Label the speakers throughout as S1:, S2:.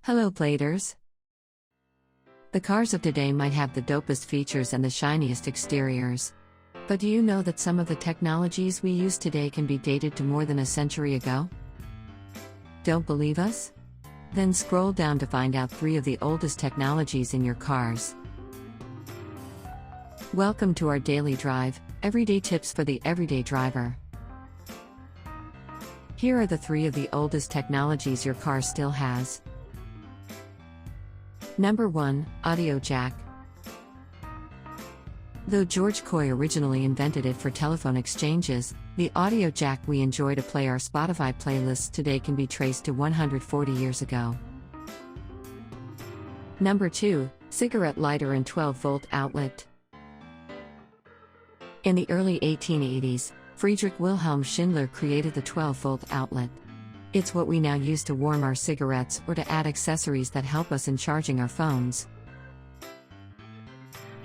S1: Hello Bladers! The cars of today might have the dopest features and the shiniest exteriors. But do you know that some of the technologies we use today can be dated to more than a century ago? Don't believe us? Then scroll down to find out 3 of the oldest technologies in your cars. Welcome to our daily drive, everyday tips for the everyday driver. Here are the 3 of the oldest technologies your car still has. Number 1, Audio Jack. Though George Coy originally invented it for telephone exchanges, the audio jack we enjoy to play our Spotify playlists today can be traced to 140 years ago. Number 2, cigarette lighter and 12-volt outlet. In the early 1880s, Friedrich Wilhelm Schindler created the 12-volt outlet. It's what we now use to warm our cigarettes or to add accessories that help us in charging our phones.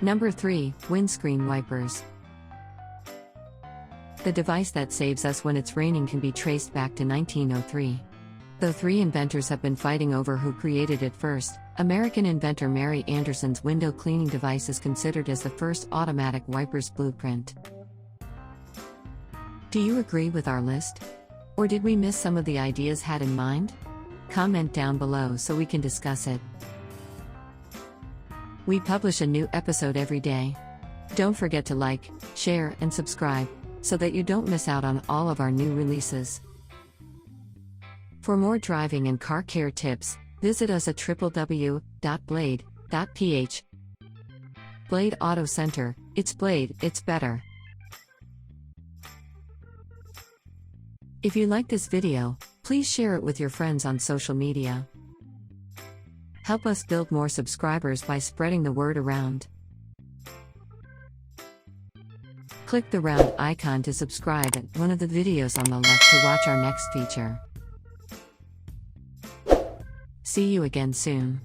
S1: Number 3, windscreen wipers. The device that saves us when it's raining can be traced back to 1903. Though 3 inventors have been fighting over who created it first, American inventor Mary Anderson's window cleaning device is considered as the first automatic wipers blueprint. Do you agree with our list? Or did we miss some of the ideas had in mind? Comment down below so we can discuss it. We publish a new episode every day. Don't forget to like, share, and subscribe, so that you don't miss out on all of our new releases. For more driving and car care tips, visit us at www.blade.ph. Blade Auto Center, it's Blade, it's better. If you like this video, please share it with your friends on social media. Help us build more subscribers by spreading the word around. Click the round icon to subscribe and one of the videos on the left to watch our next feature. See you again soon.